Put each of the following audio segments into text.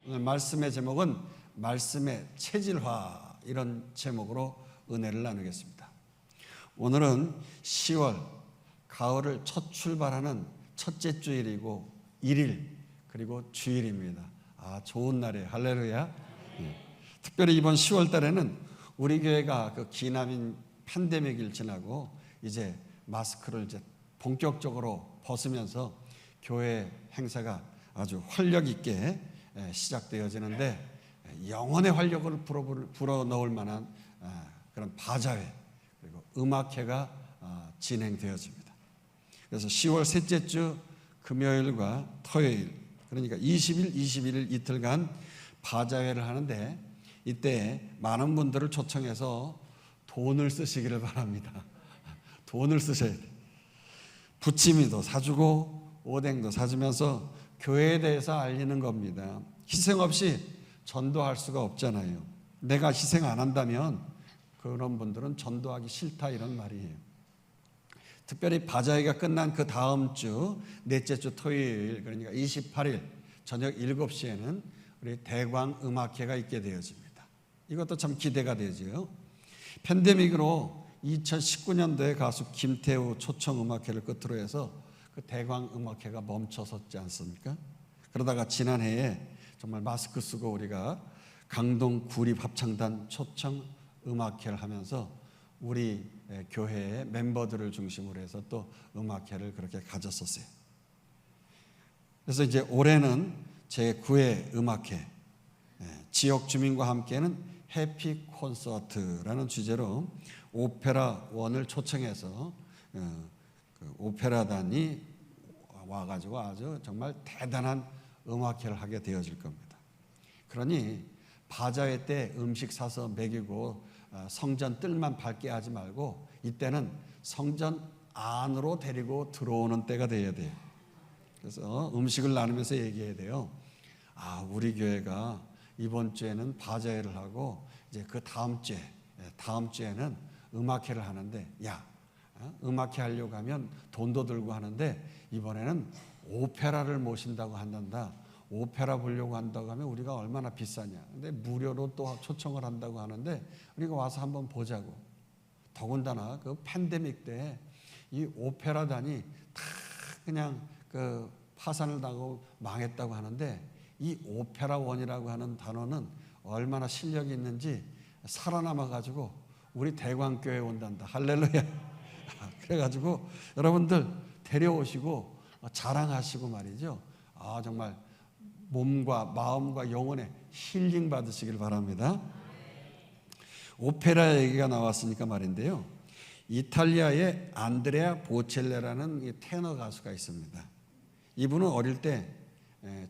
오늘 말씀의 제목은 말씀의 체질화, 이런 제목으로 은혜를 나누겠습니다. 오늘은 10월 가을을 첫 출발하는 첫째 주일이고 1일 그리고 주일입니다. 좋은 날이에요. 할렐루야. 특별히 이번 10월 달에는 우리 교회가 그 기남인 팬데믹을 지나고 이제 마스크를 이제 본격적으로 벗으면서 교회 행사가 아주 활력 있게 시작되어지는데, 영혼의 활력을 불어넣을 만한 그런 바자회 그리고 음악회가 진행되어집니다. 그래서 10월 셋째 주 금요일과 토요일, 그러니까 20일, 21일 이틀간 바자회를 하는데, 이때 많은 분들을 초청해서 돈을 쓰시기를 바랍니다. 돈을 쓰셔야 돼요. 부침이도 사주고 오뎅도 사주면서 교회에 대해서 알리는 겁니다. 희생 없이 전도할 수가 없잖아요. 내가 희생 안 한다면 그런 분들은 전도하기 싫다, 이런 말이에요. 특별히 바자회가 끝난 그 다음 주 넷째 주 토요일, 그러니까 28일 저녁 7시에는 우리 대광음악회가 있게 되어집니다. 이것도 참 기대가 되죠. 팬데믹으로 2019년도에 가수 김태우 초청음악회를 끝으로 해서 그 대광음악회가 멈춰섰지 않습니까? 그러다가 지난해에 정말 마스크 쓰고 우리가 강동 구립 합창단 초청음악회를 하면서 우리 교회의 멤버들을 중심으로 해서 또 음악회를 그렇게 가졌었어요. 그래서 이제 올해는 제9회 음악회, 지역 주민과 함께하는 해피 콘서트라는 주제로 오페라 원을 초청해서 오페라단이 와가지고 아주 정말 대단한 음악회를 하게 되어질 겁니다. 그러니 바자회 때 음식 사서 먹이고 성전 뜰만 밝게 하지 말고, 이때는 성전 안으로 데리고 들어오는 때가 돼야 돼요. 그래서 음식을 나누면서 얘기해야 돼요. 우리 교회가 이번 주에는 바자회를 하고 이제 그 다음 주에는 음악회를 하는데, 음악회 하려고 하면 돈도 들고 하는데 이번에는 오페라를 모신다고 한단다. 오페라 보려고 한다고 하면 우리가 얼마나 비싸냐. 근데 무료로 또 초청을 한다고 하는데 우리가 와서 한번 보자고. 더군다나 그 팬데믹 때 이 오페라단이 다 그냥 그 파산을 당하고 망했다고 하는데, 이 오페라 원이라고 하는 단어는 얼마나 실력이 있는지 살아남아 가지고 우리 대광교회에 온단다. 할렐루야. 그래가지고 여러분들 데려오시고 자랑하시고 말이죠. 정말 몸과 마음과 영혼에 힐링 받으시길 바랍니다. 오페라 얘기가 나왔으니까 말인데요. 이탈리아의 안드레아 보첼레라는 이 테너 가수가 있습니다. 이분은 어릴 때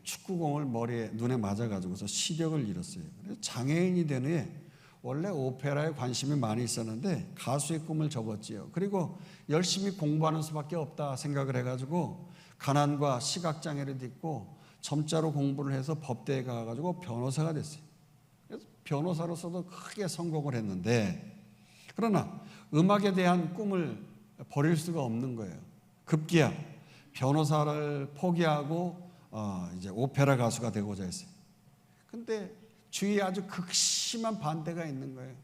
축구공을 눈에 맞아가지고서 시력을 잃었어요. 그래서 장애인이 된 후에 원래 오페라에 관심이 많이 있었는데 가수의 꿈을 접었지요. 그리고 열심히 공부하는 수밖에 없다 생각을 해가지고 가난과 시각장애를 딛고 점자로 공부를 해서 법대에 가가지고 변호사가 됐어요. 그래서 변호사로서도 크게 성공을 했는데, 그러나 음악에 대한 꿈을 버릴 수가 없는 거예요. 급기야 변호사를 포기하고 이제 오페라 가수가 되고자 했어요. 근데 주위에 아주 극심한 반대가 있는 거예요.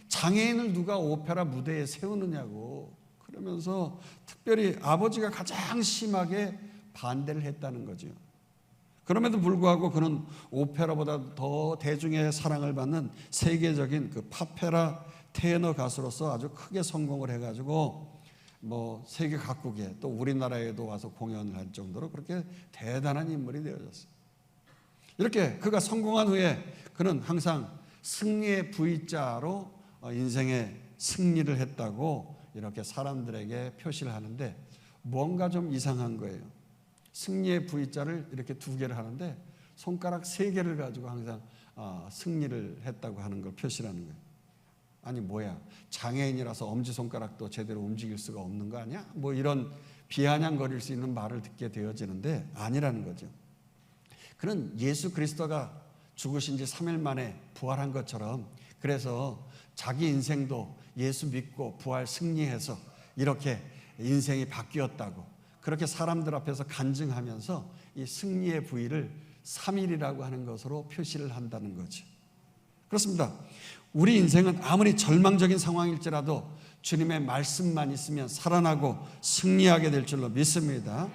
장애인을 누가 오페라 무대에 세우느냐고. 그러면서 특별히 아버지가 가장 심하게 반대를 했다는 거죠. 그럼에도 불구하고 그는 오페라보다 더 대중의 사랑을 받는 세계적인 그 파페라 테너 가수로서 아주 크게 성공을 해가지고 세계 각국에 또 우리나라에도 와서 공연을 할 정도로 그렇게 대단한 인물이 되어졌어요. 이렇게 그가 성공한 후에 그는 항상 승리의 V자로 인생의 승리를 했다고 이렇게 사람들에게 표시를 하는데, 뭔가 좀 이상한 거예요. 승리의 V자를 이렇게 2개를 하는데 손가락 3개를 가지고 항상 승리를 했다고 하는 걸 표시를 하는 거예요. 뭐야, 장애인이라서 엄지손가락도 제대로 움직일 수가 없는 거 아니야? 이런 비아냥거릴 수 있는 말을 듣게 되어지는데 아니라는 거죠. 그는 예수 그리스도가 죽으신 지 3일 만에 부활한 것처럼, 그래서 자기 인생도 예수 믿고 부활 승리해서 이렇게 인생이 바뀌었다고 그렇게 사람들 앞에서 간증하면서 이 승리의 부위를 3일이라고 하는 것으로 표시를 한다는 거죠. 그렇습니다. 우리 인생은 아무리 절망적인 상황일지라도 주님의 말씀만 있으면 살아나고 승리하게 될 줄로 믿습니다.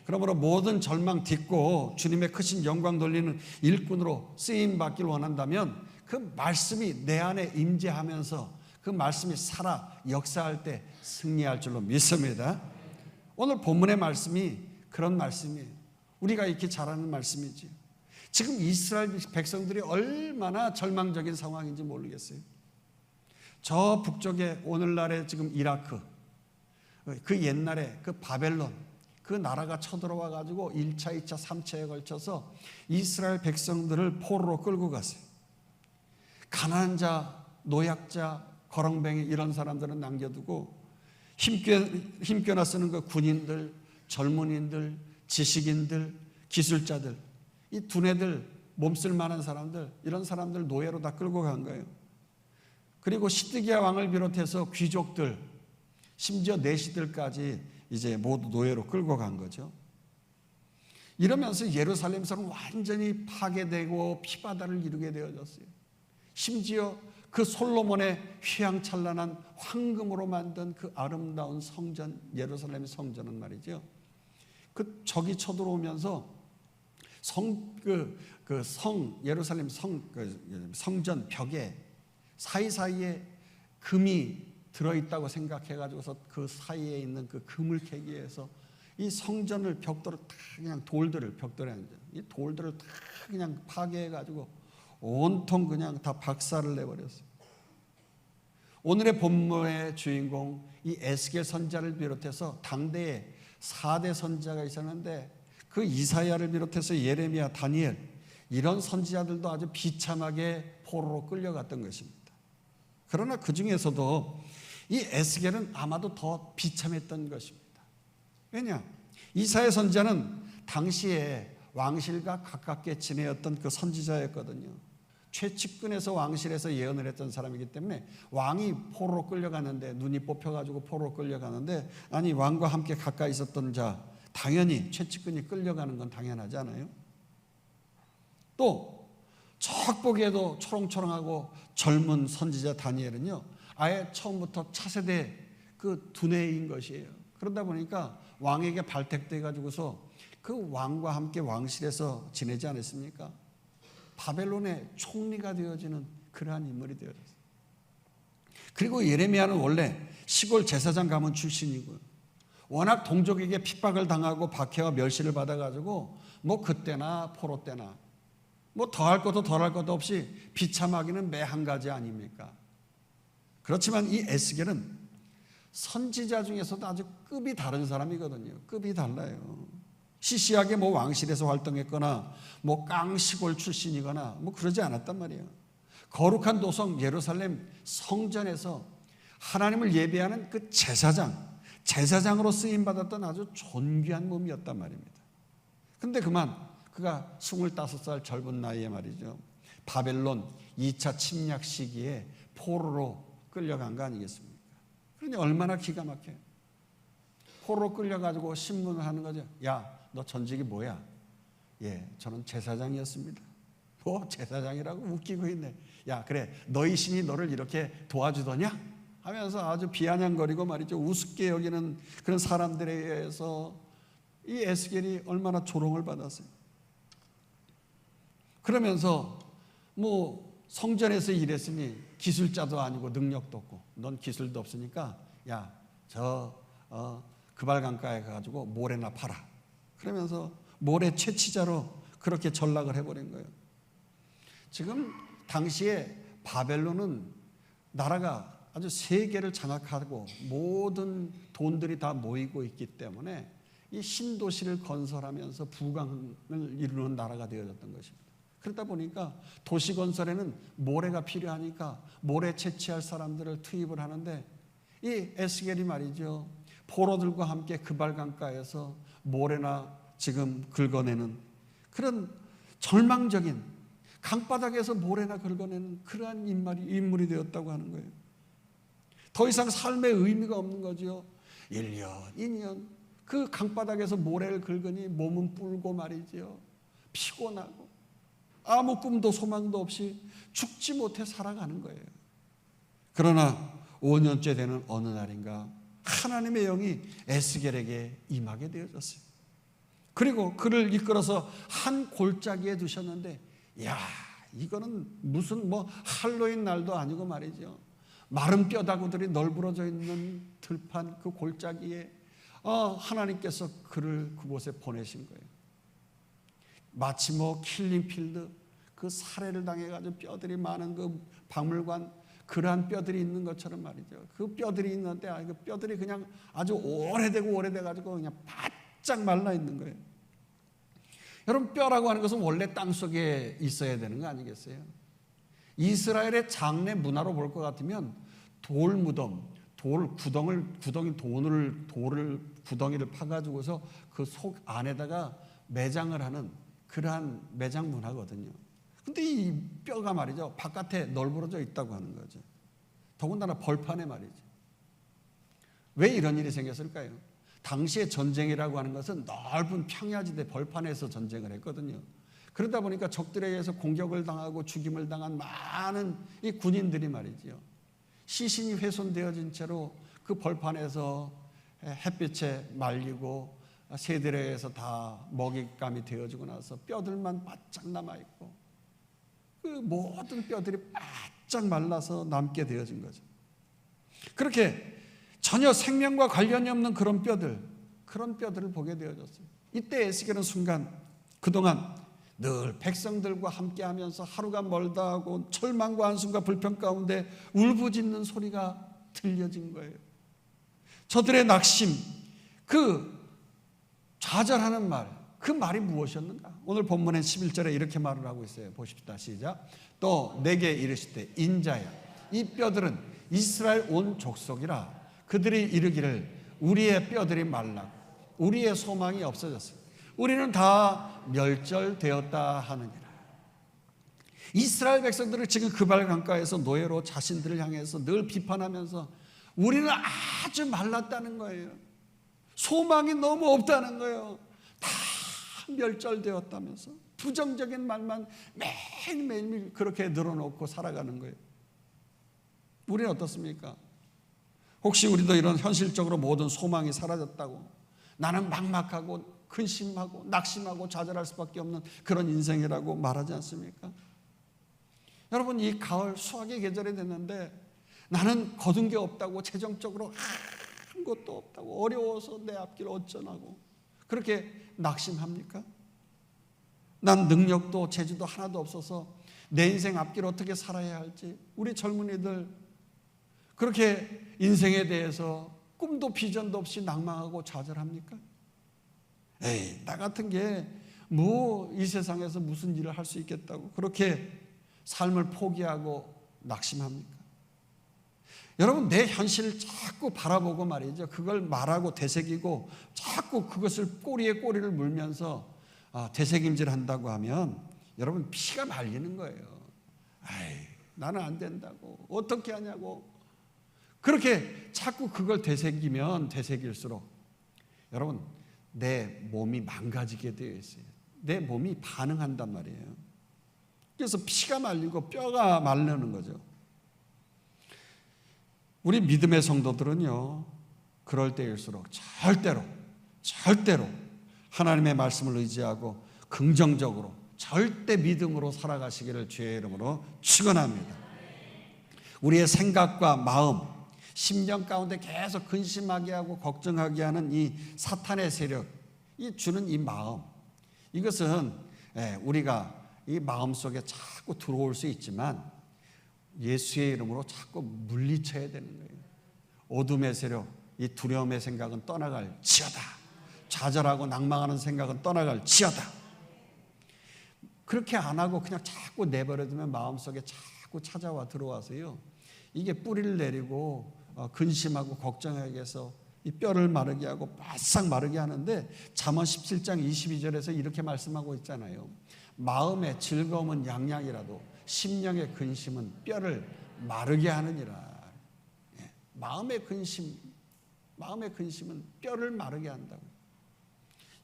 그러므로 모든 절망 딛고 주님의 크신 영광 돌리는 일꾼으로 쓰임 받기를 원한다면 그 말씀이 내 안에 임재하면서 그 말씀이 살아 역사할 때 승리할 줄로 믿습니다. 오늘 본문의 말씀이 그런 말씀이에요. 우리가 이렇게 잘 아는 말씀이지. 지금 이스라엘 백성들이 얼마나 절망적인 상황인지 모르겠어요. 저 북쪽에 오늘날의 지금 이라크, 그 옛날에 그 바벨론, 그 나라가 쳐들어와 가지고 1차, 2차, 3차에 걸쳐서 이스라엘 백성들을 포로로 끌고 갔어요. 가난한 자, 노약자, 거렁뱅이 이런 사람들은 남겨두고 힘겨나 쓰는 그 군인들, 젊은이들, 지식인들, 기술자들, 이 두뇌들 몸쓸 만한 사람들, 이런 사람들 노예로 다 끌고 간 거예요. 그리고 시드기야 왕을 비롯해서 귀족들, 심지어 내시들까지 이제 모두 노예로 끌고 간 거죠. 이러면서 예루살렘성은 완전히 파괴되고 피바다를 이루게 되어졌어요. 심지어 그 솔로몬의 휘황찬란한 황금으로 만든 그 아름다운 성전, 예루살렘 성전은 말이죠. 그 적이 쳐들어오면서 예루살렘 성전 벽에 사이사이에 금이 들어있다고 생각해가지고서 그 사이에 있는 그 금을 캐기 위해서 이 성전을 벽돌을 다 그냥 이 돌들을 다 그냥 파괴해가지고 온통 그냥 다 박살을 내버렸어요. 오늘의 본문의 주인공 이 에스겔 선지자를 비롯해서 당대에 4대 선지자가 있었는데 그 이사야를 비롯해서 예레미야, 다니엘 이런 선지자들도 아주 비참하게 포로로 끌려갔던 것입니다. 그러나 그 중에서도 이 에스겔은 아마도 더 비참했던 것입니다. 왜냐? 이사야 선지자는 당시에 왕실과 가깝게 지내었던 그 선지자였거든요. 최측근에서 왕실에서 예언을 했던 사람이기 때문에 왕이 포로로 끌려가는데, 눈이 뽑혀가지고 포로로 끌려가는데, 아니 왕과 함께 가까이 있었던 자, 당연히 최측근이 끌려가는 건 당연하지 않아요? 또 척 보기에도 초롱초롱하고 젊은 선지자 다니엘은요, 아예 처음부터 차세대 그 두뇌인 것이에요. 그러다 보니까 왕에게 발탁돼 가지고서 그 왕과 함께 왕실에서 지내지 않았습니까? 바벨론의 총리가 되어지는 그러한 인물이 되어졌어요. 그리고 예레미야는 원래 시골 제사장 가문 출신이고요. 워낙 동족에게 핍박을 당하고 박해와 멸시를 받아가지고 뭐 그때나 포로 때나 뭐 더할 것도 덜할 것도 없이 비참하기는 매 한 가지 아닙니까? 그렇지만 이 에스겔은 선지자 중에서도 아주 급이 다른 사람이거든요. 급이 달라요. 시시하게 뭐 왕실에서 활동했거나 뭐 깡시골 출신이거나 뭐 그러지 않았단 말이에요. 거룩한 도성 예루살렘 성전에서 하나님을 예배하는 그 제사장으로 쓰임받았던 아주 존귀한 몸이었단 말입니다. 근데 그가 25살 젊은 나이에 말이죠, 바벨론 2차 침략 시기에 포로로 끌려간 거 아니겠습니까? 그러니 얼마나 기가 막혀요. 포로로 끌려가지고 신문을 하는 거죠. 야, 너 전직이 뭐야? 예, 저는 제사장이었습니다. 뭐 제사장이라고 웃기고 있네. 야, 그래, 너희 신이 너를 이렇게 도와주더냐? 하면서 아주 비아냥거리고 말이죠, 우습게 여기는 그런 사람들에 의해서 이 에스겔이 얼마나 조롱을 받았어요. 그러면서 뭐 성전에서 일했으니 기술자도 아니고 능력도 없고 넌 기술도 없으니까 야, 그발강가에 가가지고 모래나 팔아. 그러면서 모래 채취자로 그렇게 전락을 해버린 거예요. 지금 당시에 바벨론은 나라가 아주 세계를 장악하고 모든 돈들이 다 모이고 있기 때문에 이 신도시를 건설하면서 부강을 이루는 나라가 되어졌던 것입니다. 그러다 보니까 도시 건설에는 모래가 필요하니까 모래 채취할 사람들을 투입을 하는데 이 에스겔이 말이죠, 포로들과 함께 그발강가에서 모래나 지금 긁어내는 그런 절망적인 강바닥에서 모래나 긁어내는 그러한 인물이 되었다고 하는 거예요. 더 이상 삶의 의미가 없는 거죠. 1년, 2년 그 강바닥에서 모래를 긁으니 몸은 불고 말이죠. 피곤하고 아무 꿈도 소망도 없이 죽지 못해 살아가는 거예요. 그러나 5년째 되는 어느 날인가 하나님의 영이 에스겔에게 임하게 되어졌어요. 그리고 그를 이끌어서 한 골짜기에 두셨는데, 야, 이거는 무슨 할로윈 날도 아니고 말이죠. 마른 뼈다구들이 널브러져 있는 들판 그 골짜기에 하나님께서 그를 그곳에 보내신 거예요. 마치 킬링필드, 그 살해를 당해가지고 뼈들이 많은 그 박물관, 그러한 뼈들이 있는 것처럼 말이죠. 그 뼈들이 있는데 그 뼈들이 그냥 아주 오래돼가지고 그냥 바짝 말라 있는 거예요. 여러분, 뼈라고 하는 것은 원래 땅 속에 있어야 되는 거 아니겠어요? 이스라엘의 장례 문화로 볼 것 같으면 돌 무덤, 구덩이를 파가지고서 그 속 안에다가 매장을 하는 그러한 매장 문화거든요. 근데 이 뼈가 말이죠, 바깥에 널브러져 있다고 하는 거죠. 더군다나 벌판에 말이죠. 왜 이런 일이 생겼을까요? 당시의 전쟁이라고 하는 것은 넓은 평야지대 벌판에서 전쟁을 했거든요. 그러다 보니까 적들에 의해서 공격을 당하고 죽임을 당한 많은 이 군인들이 말이죠, 시신이 훼손되어진 채로 그 벌판에서 햇빛에 말리고 새들에 의해서 다 먹잇감이 되어지고 나서 뼈들만 바짝 남아있고 그 모든 뼈들이 바짝 말라서 남게 되어진 거죠. 그렇게 전혀 생명과 관련이 없는 그런 뼈들을 보게 되어졌어요. 이때 에스겔은 순간 그동안 늘 백성들과 함께하면서 하루가 멀다 하고 절망과 한숨과 불평 가운데 울부짖는 소리가 들려진 거예요. 저들의 낙심, 그 좌절하는 말, 그 말이 무엇이었는가? 오늘 본문의 11절에 이렇게 말을 하고 있어요. 보십시다. 시작. 또 내게 이르시되 인자야, 이 뼈들은 이스라엘 온 족속이라. 그들이 이르기를 우리의 뼈들이 말라고 우리의 소망이 없어졌어요. 우리는 다 멸절되었다 하느니라. 이스라엘 백성들은 지금 그발 강가에서 노예로 자신들을 향해서 늘 비판하면서 우리는 아주 말랐다는 거예요. 소망이 너무 없다는 거예요. 다 멸절되었다면서 부정적인 말만 매일매일 그렇게 늘어놓고 살아가는 거예요. 우리는 어떻습니까? 혹시 우리도 이런 현실적으로 모든 소망이 사라졌다고, 나는 막막하고 근심하고 낙심하고 좌절할 수밖에 없는 그런 인생이라고 말하지 않습니까? 여러분, 이 가을 수확의 계절이 됐는데 나는 거둔 게 없다고, 재정적으로 아무것도 없다고, 어려워서 내 앞길 어쩌나고 그렇게 낙심합니까? 난 능력도 재주도 하나도 없어서 내 인생 앞길 어떻게 살아야 할지, 우리 젊은이들 그렇게 인생에 대해서 꿈도 비전도 없이 낭망하고 좌절합니까? 에이, 나 같은 게 이 세상에서 무슨 일을 할 수 있겠다고 그렇게 삶을 포기하고 낙심합니까? 여러분, 내 현실을 자꾸 바라보고 말이죠, 그걸 말하고 되새기고 자꾸 그것을 꼬리에 꼬리를 물면서 되새김질 한다고 하면 여러분, 피가 말리는 거예요. 아이, 나는 안 된다고, 어떻게 하냐고. 그렇게 자꾸 그걸 되새기면 되새길수록 여러분, 내 몸이 망가지게 되어 있어요. 내 몸이 반응한단 말이에요. 그래서 피가 말리고 뼈가 마르는 거죠. 우리 믿음의 성도들은요, 그럴 때일수록 절대로 하나님의 말씀을 의지하고 긍정적으로 절대 믿음으로 살아가시기를 주의 이름으로 축원합니다. 우리의 생각과 마음, 심령 가운데 계속 근심하게 하고 걱정하게 하는 이 사탄의 세력, 이 주는 이 마음, 이것은 우리가 이 마음 속에 자꾸 들어올 수 있지만 예수의 이름으로 자꾸 물리쳐야 되는 거예요. 어둠의 세력, 이 두려움의 생각은 떠나갈지어다. 좌절하고 낭망하는 생각은 떠나갈지어다. 그렇게 안 하고 그냥 자꾸 내버려두면 마음속에 자꾸 찾아와 들어와서요, 이게 뿌리를 내리고 근심하고 걱정하게 해서 이 뼈를 마르게 하고 바싹 마르게 하는데, 잠언 17장 22절에서 이렇게 말씀하고 있잖아요. 마음의 즐거움은 양양이라도 심령의 근심은 뼈를 마르게 하느니라. 마음의 근심은 뼈를 마르게 한다고.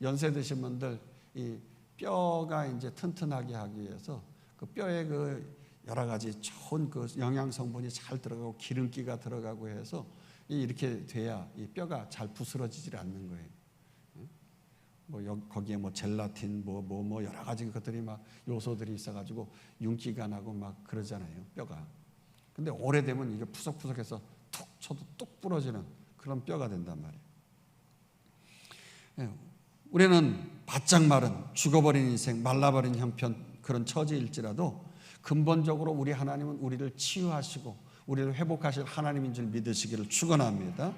연세 드신 분들 이 뼈가 이제 튼튼하게 하기 위해서 그 뼈에 그 여러 가지 좋은 그 영양 성분이 잘 들어가고 기름기가 들어가고 해서 이렇게 돼야 이 뼈가 잘 부스러지질 않는 거예요. 뭐 거기에 뭐 젤라틴 뭐 여러 가지 것들이 막 요소들이 있어가지고 윤기가 나고 막 그러잖아요, 뼈가. 근데 오래되면 이게 푸석푸석해서 툭 쳐도 뚝 부러지는 그런 뼈가 된단 말이에요. 우리는 바짝 마른 죽어버린 인생, 말라버린 형편 그런 처지일지라도 근본적으로 우리 하나님은 우리를 치유하시고 우리를 회복하실 하나님인 줄 믿으시기를 축원합니다.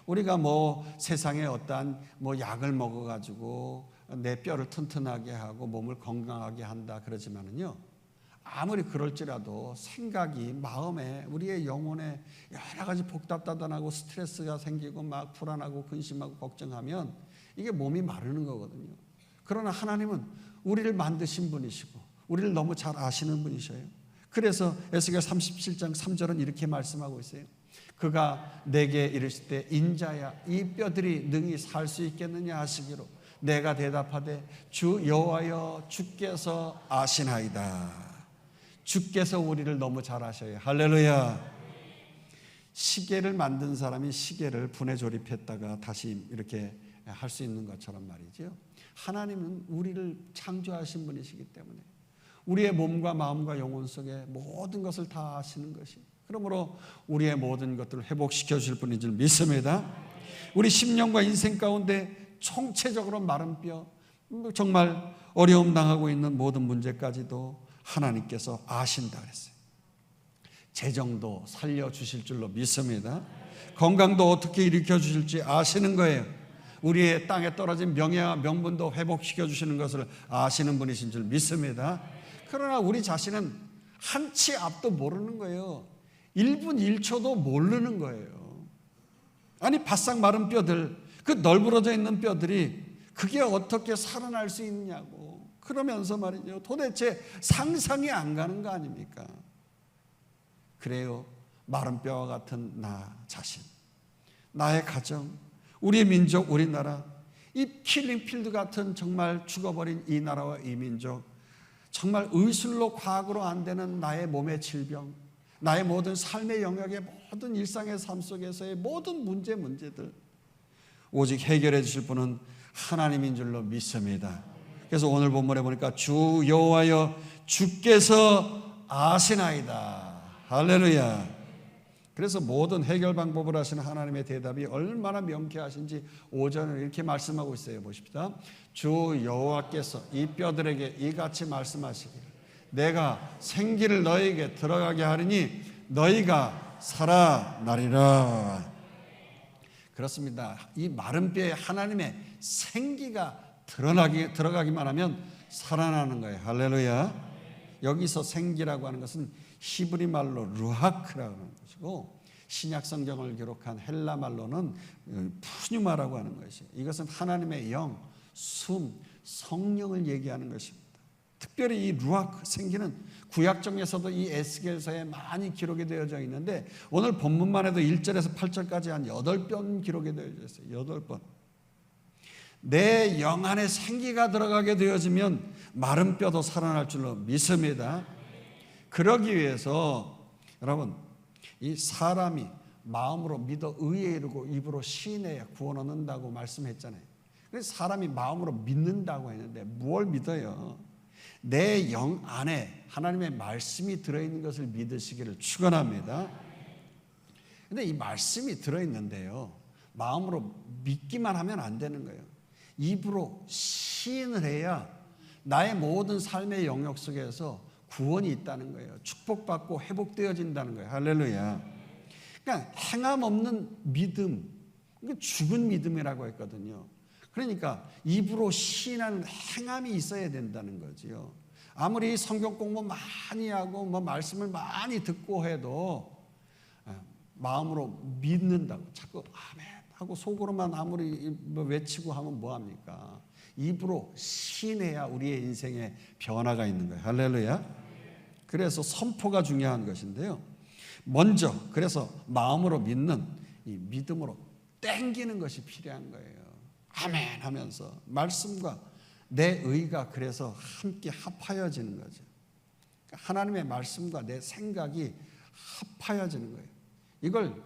우리가 뭐 세상에 어떠한 뭐 약을 먹어가지고 내 뼈를 튼튼하게 하고 몸을 건강하게 한다 그러지만은요, 아무리 그럴지라도 생각이 마음에 우리의 영혼에 여러 가지 복잡다단하고 스트레스가 생기고 막 불안하고 근심하고 걱정하면 이게 몸이 마르는 거거든요. 그러나 하나님은 우리를 만드신 분이시고 우리를 너무 잘 아시는 분이셔요. 그래서 에스겔 37장 3절은 이렇게 말씀하고 있어요. 그가 내게 이르실 때 인자야 이 뼈들이 능히 살 수 있겠느냐 하시기로 내가 대답하되 주 여호와여 주께서 아시나이다. 주께서 우리를 너무 잘 아셔요. 할렐루야. 시계를 만든 사람이 시계를 분해 조립했다가 다시 이렇게 할 수 있는 것처럼 말이죠. 하나님은 우리를 창조하신 분이시기 때문에 우리의 몸과 마음과 영혼 속에 모든 것을 다 아시는 것입니다. 그러므로 우리의 모든 것들을 회복시켜 주실 분인 줄 믿습니다. 우리 심령과 인생 가운데 총체적으로 마른 뼈, 정말 어려움 당하고 있는 모든 문제까지도 하나님께서 아신다 그랬어요. 재정도 살려주실 줄로 믿습니다. 건강도 어떻게 일으켜 주실지 아시는 거예요. 우리의 땅에 떨어진 명예와 명분도 회복시켜 주시는 것을 아시는 분이신 줄 믿습니다. 그러나 우리 자신은 한치 앞도 모르는 거예요. 1분 1초도 모르는 거예요. 아니 바싹 마른 뼈들, 그 널브러져 있는 뼈들이 그게 어떻게 살아날 수 있느냐고 그러면서 말이죠. 도대체 상상이 안 가는 거 아닙니까? 그래요. 마른 뼈와 같은 나 자신, 나의 가정, 우리 민족, 우리나라, 이 킬링필드 같은 정말 죽어버린 이 나라와 이 민족, 정말 의술로 과학으로 안 되는 나의 몸의 질병, 나의 모든 삶의 영역의 모든 일상의 삶 속에서의 모든 문제들 오직 해결해 주실 분은 하나님인 줄로 믿습니다. 그래서 오늘 본문에 보니까 주 여호와여 주께서 아시나이다. 할렐루야. 그래서 모든 해결 방법을 하시는 하나님의 대답이 얼마나 명쾌하신지 5절을 이렇게 말씀하고 있어요. 보십시다. 주 여호와께서 이 뼈들에게 이같이 말씀하시기를 내가 생기를 너희에게 들어가게 하리니 너희가 살아나리라. 그렇습니다. 이 마른 뼈에 하나님의 생기가 들어가기만 하면 살아나는 거예요. 할렐루야. 여기서 생기라고 하는 것은 히브리 말로 루하크라고 하는 것이고 신약 성경을 기록한 헬라 말로는 푸뉴마라고 하는 것이에요. 이것은 하나님의 영, 숨, 성령을 얘기하는 것입니다. 특별히 이 루아크 생기는 구약정에서도 이 에스겔서에 많이 기록이 되어져 있는데 오늘 본문만 해도 1절에서 8절까지 한 8번 기록이 되어져 있어요. 8번. 내 영 안에 생기가 들어가게 되어지면 마른 뼈도 살아날 줄로 믿습니다. 그러기 위해서 여러분 이 사람이 마음으로 믿어 의에 이르고 입으로 시인해야 구원 얻는다고 말씀했잖아요. 그래서 사람이 마음으로 믿는다고 했는데 뭘 믿어요? 내 영 안에 하나님의 말씀이 들어있는 것을 믿으시기를 축원합니다. 그런데 이 말씀이 들어있는데요, 마음으로 믿기만 하면 안 되는 거예요. 입으로 시인을 해야 나의 모든 삶의 영역 속에서 구원이 있다는 거예요. 축복받고 회복되어진다는 거예요. 할렐루야. 그러니까 행함 없는 믿음, 죽은 믿음이라고 했거든요. 그러니까 입으로 시인하는 행함이 있어야 된다는 거지요. 아무리 성경 공부 많이 하고 뭐 말씀을 많이 듣고 해도 마음으로 믿는다고 자꾸 아멘 하고 속으로만 아무리 외치고 하면 뭐합니까? 입으로 시인해야 우리의 인생에 변화가 있는 거예요. 할렐루야. 그래서 선포가 중요한 것인데요, 먼저 그래서 마음으로 믿는 이 믿음으로 땡기는 것이 필요한 거예요. 아멘 하면서 말씀과 내 의가 그래서 함께 합하여지는 거죠. 하나님의 말씀과 내 생각이 합하여지는 거예요. 이걸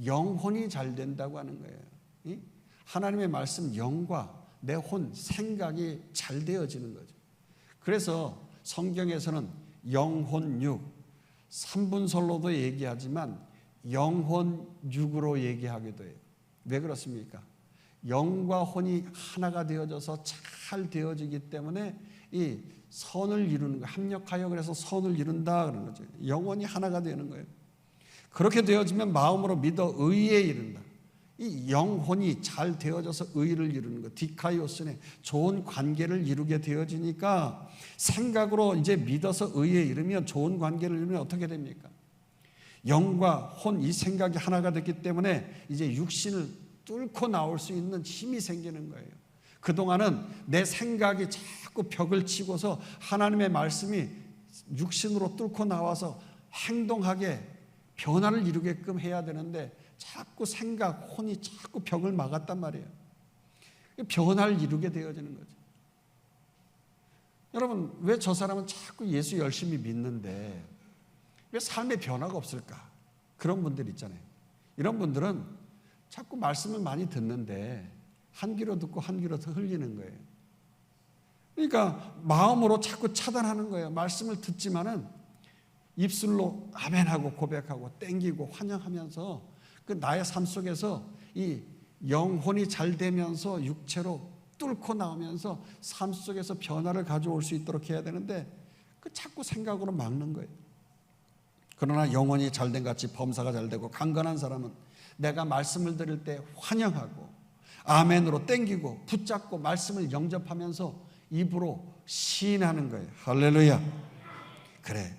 영혼이 잘 된다고 하는 거예요. 하나님의 말씀 영과 내 혼, 생각이 잘 되어지는 거죠. 그래서 성경에서는 영혼육, 3분설로도 얘기하지만 영혼육으로 얘기하기도 해요. 왜 그렇습니까? 영과 혼이 하나가 되어져서 잘 되어지기 때문에 이 선을 이루는 거, 합력하여 그래서 선을 이룬다 그러는 거죠. 영혼이 하나가 되는 거예요. 그렇게 되어지면 마음으로 믿어 의에 이른다. 이 영혼이 잘 되어져서 의를 이루는 것, 디카이오스네, 좋은 관계를 이루게 되어지니까 생각으로 이제 믿어서 의에 이르면 좋은 관계를 이루면 어떻게 됩니까? 영과 혼, 이 생각이 하나가 됐기 때문에 이제 육신을 뚫고 나올 수 있는 힘이 생기는 거예요. 그동안은 내 생각이 자꾸 벽을 치고서 하나님의 말씀이 육신으로 뚫고 나와서 행동하게 변화를 이루게끔 해야 되는데 자꾸 생각, 혼이 자꾸 벽을 막았단 말이에요. 변화를 이루게 되어지는 거죠. 여러분, 왜 저 사람은 자꾸 예수 열심히 믿는데 왜 삶에 변화가 없을까? 그런 분들 있잖아요. 이런 분들은 자꾸 말씀을 많이 듣는데 한 귀로 듣고 한 귀로 더 흘리는 거예요. 그러니까 마음으로 자꾸 차단하는 거예요. 말씀을 듣지만은 입술로 아멘하고 고백하고 땡기고 환영하면서 그 나의 삶 속에서 이 영혼이 잘 되면서 육체로 뚫고 나오면서 삶 속에서 변화를 가져올 수 있도록 해야 되는데 그 자꾸 생각으로 막는 거예요. 그러나 영혼이 잘된 같이 범사가 잘되고 강건한 사람은 내가 말씀을 들을 때 환영하고 아멘으로 땡기고 붙잡고 말씀을 영접하면서 입으로 시인하는 거예요. 할렐루야. 그래,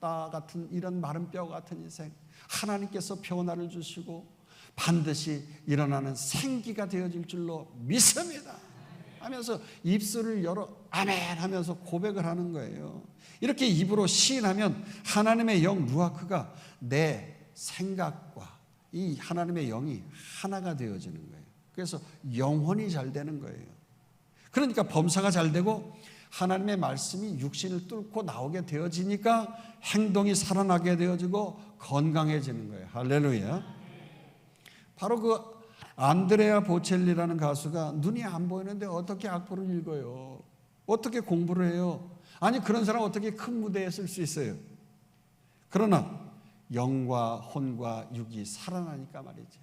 나 같은 이런 마른 뼈 같은 인생 하나님께서 변화를 주시고 반드시 일어나는 생기가 되어질 줄로 믿습니다 하면서 입술을 열어 아멘 하면서 고백을 하는 거예요. 이렇게 입으로 시인하면 하나님의 영 루아크가 내 생각과 이 하나님의 영이 하나가 되어지는 거예요. 그래서 영혼이 잘 되는 거예요. 그러니까 범사가 잘 되고 하나님의 말씀이 육신을 뚫고 나오게 되어지니까 행동이 살아나게 되어지고 건강해지는 거예요. 할렐루야. 바로 그 안드레아 보첼리라는 가수가 눈이 안 보이는데 어떻게 악보를 읽어요? 어떻게 공부를 해요? 아니, 그런 사람 어떻게 큰 무대에 쓸 수 있어요? 그러나 영과 혼과 육이 살아나니까 말이죠.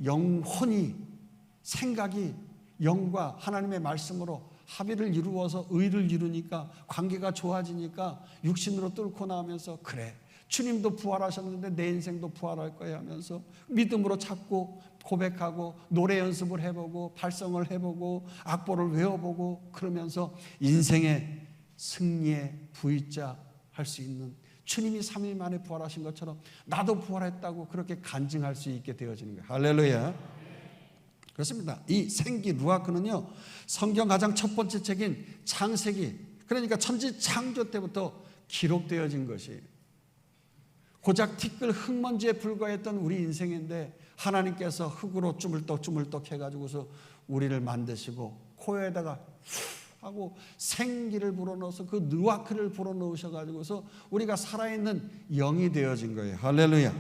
영혼이, 생각이 영과 하나님의 말씀으로 합의를 이루어서 의를 이루니까 관계가 좋아지니까 육신으로 뚫고 나오면서 그래, 주님도 부활하셨는데 내 인생도 부활할 거야 하면서 믿음으로 찾고 고백하고 노래 연습을 해보고 발성을 해보고 악보를 외워보고 그러면서 인생의 승리의 V자 할 수 있는, 주님이 3일 만에 부활하신 것처럼 나도 부활했다고 그렇게 간증할 수 있게 되어지는 거예요. 할렐루야. 그렇습니다. 이 생기 루아크는요, 성경 가장 첫 번째 책인 창세기, 그러니까 천지 창조 때부터 기록되어진 것이에요. 고작 티끌 흙먼지에 불과했던 우리 인생인데 하나님께서 흙으로 쭈물떡 해가지고서 우리를 만드시고 코에다가 하고 생기를 불어넣어서 그 루아크를 불어넣으셔가지고서 우리가 살아있는 영이 되어진 거예요. 할렐루야.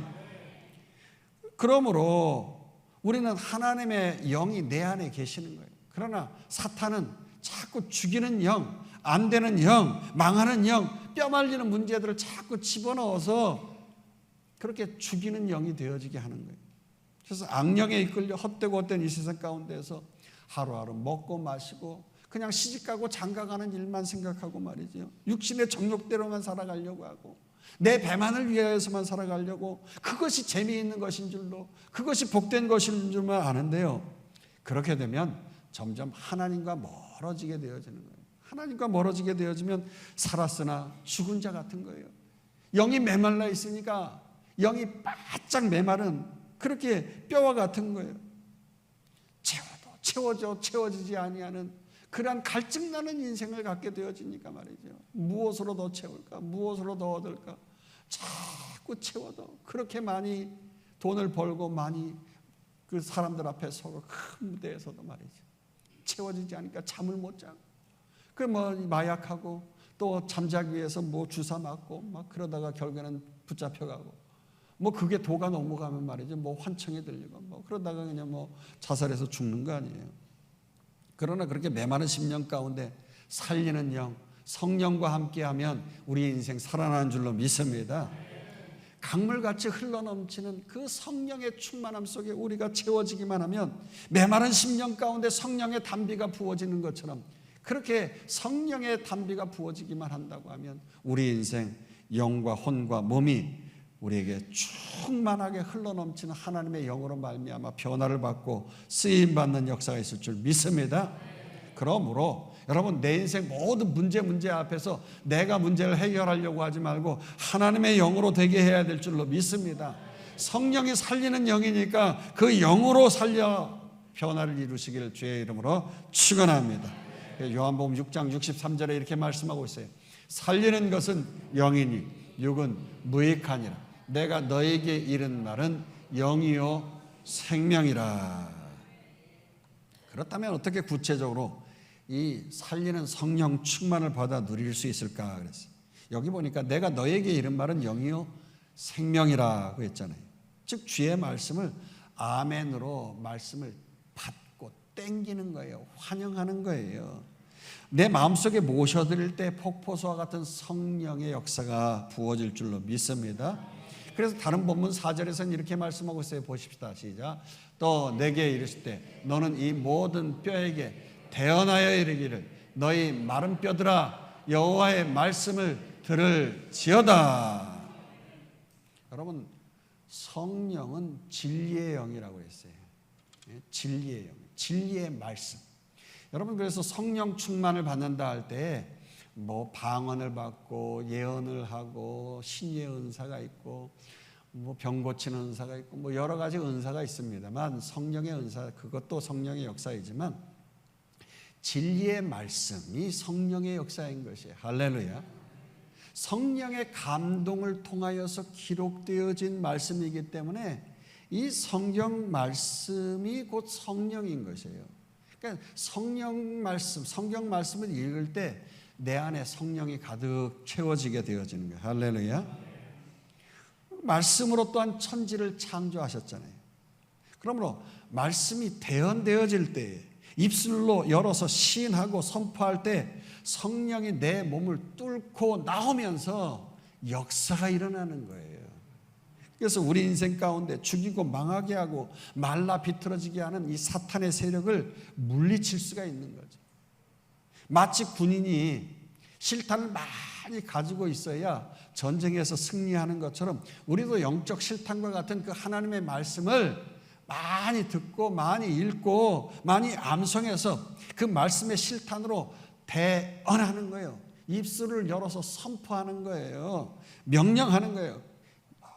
그러므로 우리는 하나님의 영이 내 안에 계시는 거예요. 그러나 사탄은 자꾸 죽이는 영, 안 되는 영, 망하는 영, 뼈 말리는 문제들을 자꾸 집어넣어서 그렇게 죽이는 영이 되어지게 하는 거예요. 그래서 악령에 이끌려 헛되고 헛된 이 세상 가운데서 하루하루 먹고 마시고 그냥 시집가고 장가가는 일만 생각하고 말이죠. 육신의 정욕대로만 살아가려고 하고 내 배만을 위하여서만 살아가려고, 그것이 재미있는 것인 줄로, 그것이 복된 것인 줄만 아는데요, 그렇게 되면 점점 하나님과 멀어지게 되어지는 거예요. 하나님과 멀어지게 되어지면 살았으나 죽은 자 같은 거예요. 영이 메말라 있으니까 영이 바짝 메마른 그렇게 뼈와 같은 거예요. 채워도 채워지지 아니하는 그러한 갈증나는 인생을 갖게 되어지니까 말이죠. 무엇으로 더 채울까? 무엇으로 더 얻을까? 자꾸 채워도 그렇게 많이 돈을 벌고 많이 그 사람들 앞에 서고 큰 무대에서도 말이죠. 채워지지 않으니까 잠을 못 자고 그 뭐 마약하고 또 잠자기 위해서 뭐 주사 맞고 막 그러다가 결국에는 붙잡혀가고 뭐 그게 도가 넘어가면 말이죠. 뭐 환청이 들리고 뭐 그러다가 그냥 뭐 자살해서 죽는 거 아니에요. 그러나 그렇게 메마른 심령 가운데 살리는 영, 성령과 함께하면 우리 인생 살아나는 줄로 믿습니다. 강물같이 흘러넘치는 그 성령의 충만함 속에 우리가 채워지기만 하면 메마른 심령 가운데 성령의 담비가 부어지는 것처럼 그렇게 성령의 담비가 부어지기만 한다고 하면 우리 인생 영과 혼과 몸이 우리에게 충만하게 흘러넘치는 하나님의 영으로 말미암아 변화를 받고 쓰임받는 역사가 있을 줄 믿습니다. 그러므로 여러분 내 인생 모든 문제 앞에서 내가 문제를 해결하려고 하지 말고 하나님의 영으로 되게 해야 될 줄로 믿습니다. 성령이 살리는 영이니까 그 영으로 살려 변화를 이루시기를 주의 이름으로 축원합니다. 요한복음 6장 63절에 이렇게 말씀하고 있어요. 살리는 것은 영이니 육은 무익하니라. 내가 너에게 이른 말은 영이요 생명이라. 그렇다면 어떻게 구체적으로 이 살리는 성령 충만을 받아 누릴 수 있을까 그랬어요. 여기 보니까 내가 너에게 이른 말은 영이요 생명이라고 했잖아요. 즉 주의 말씀을 아멘으로 말씀을 받고 땡기는 거예요. 환영하는 거예요. 내 마음속에 모셔드릴 때 폭포수와 같은 성령의 역사가 부어질 줄로 믿습니다. 그래서 다른 본문 4절에서는 이렇게 말씀하고 있어요. 보십시다. 시작. 또 내게 이르실 때 너는 이 모든 뼈에게 대언하여 이르기를 너희 마른 뼈들아 여호와의 말씀을 들을지어다. 여러분 성령은 진리의 영이라고 했어요. 진리의 영, 진리의 말씀. 여러분 그래서 성령 충만을 받는다 할 때 뭐 방언을 받고 예언을 하고 신의 은사가 있고 뭐 병 고치는 은사가 있고 뭐 여러 가지 은사가 있습니다만 성령의 은사 그것도 성령의 역사이지만 진리의 말씀이 성령의 역사인 것이에요. 할렐루야. 성령의 감동을 통하여서 기록되어진 말씀이기 때문에 이 성경 말씀이 곧 성령인 것이에요. 그러니까 성경 말씀을 읽을 때 내 안에 성령이 가득 채워지게 되어지는 거예요. 할렐루야. 말씀으로 또한 천지를 창조하셨잖아요. 그러므로 말씀이 대언되어질 때 입술로 열어서 시인하고 선포할 때 성령이 내 몸을 뚫고 나오면서 역사가 일어나는 거예요. 그래서 우리 인생 가운데 죽이고 망하게 하고 말라 비틀어지게 하는 이 사탄의 세력을 물리칠 수가 있는 거죠. 마치 군인이 실탄을 많이 가지고 있어야 전쟁에서 승리하는 것처럼 우리도 영적 실탄과 같은 그 하나님의 말씀을 많이 듣고 많이 읽고 많이 암송해서 그 말씀의 실탄으로 대언하는 거예요. 입술을 열어서 선포하는 거예요. 명령하는 거예요.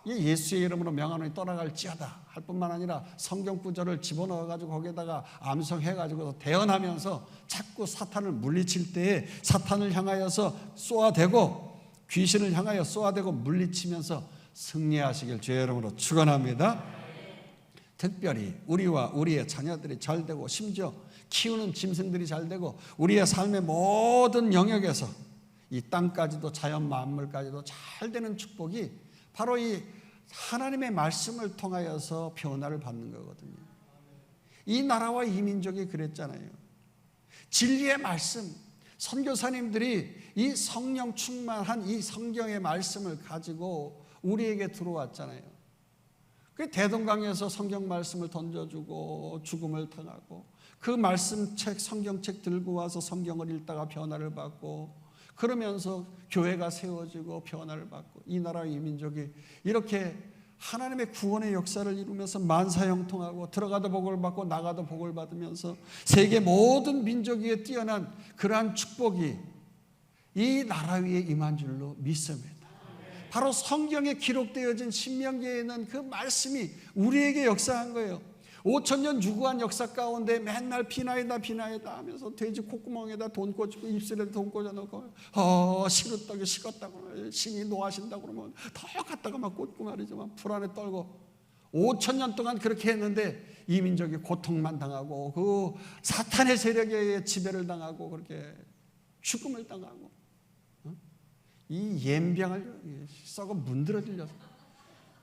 예수의 이름으로 명하노니 떠나갈지어다 할 뿐만 아니라 성경 구절을 집어넣어가지고 거기에다가 암송해가지고 대언하면서 자꾸 사탄을 물리칠 때에 사탄을 향하여서 쏘아대고 귀신을 향하여 쏘아대고 물리치면서 승리하시길 주의 이름으로 축원합니다. 특별히 우리와 우리의 자녀들이 잘 되고 심지어 키우는 짐승들이 잘 되고 우리의 삶의 모든 영역에서 이 땅까지도 자연 만물까지도 잘 되는 축복이 바로 이 하나님의 말씀을 통하여서 변화를 받는 거거든요. 이 나라와 이 민족이 그랬잖아요. 진리의 말씀, 선교사님들이 이 성령 충만한 이 성경의 말씀을 가지고 우리에게 들어왔잖아요. 그 대동강에서 성경 말씀을 던져주고 죽음을 당하고 그 말씀책, 성경책 들고 와서 성경을 읽다가 변화를 받고 그러면서 교회가 세워지고 변화를 받고 이 나라 이 민족이 이렇게 하나님의 구원의 역사를 이루면서 만사형통하고 들어가도 복을 받고 나가도 복을 받으면서 세계 모든 민족 위에 뛰어난 그러한 축복이 이 나라 위에 임한 줄로 믿습니다. 바로 성경에 기록되어진 신명기에 있는 그 말씀이 우리에게 역사한 거예요. 5,000년 유구한 역사 가운데 맨날 비나이다 하면서 돼지 콧구멍에다 돈 꽂고 입술에 돈 꽂아놓고 식었다고 식었다고 신이 노하신다고 그러면 더 갖다가 막 꽂고 말이죠. 막 불안에 떨고 5,000년 동안 그렇게 했는데 이 민족이 고통만 당하고 그 사탄의 세력에 지배를 당하고 그렇게 죽음을 당하고 이 옌병을 썩어 문드러질려서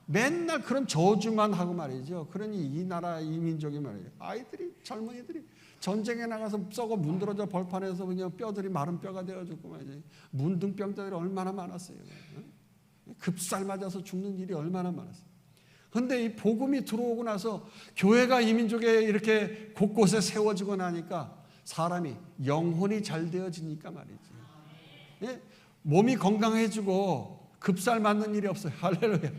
맨날 그런 저주만 하고 말이죠. 그러니 이 나라 이 민족이 말이죠. 아이들이 젊은이들이 전쟁에 나가서 썩어 문드러져 벌판에서 그냥 뼈들이 마른 뼈가 되어 죽고 말이죠. 문둥병자들이 얼마나 많았어요. 급살 맞아서 죽는 일이 얼마나 많았어요. 그런데 이 복음이 들어오고 나서 교회가 이 민족에 이렇게 곳곳에 세워지고 나니까 사람이 영혼이 잘 되어지니까 말이지. 예? 몸이 건강해지고 급살 맞는 일이 없어요. 할렐루야.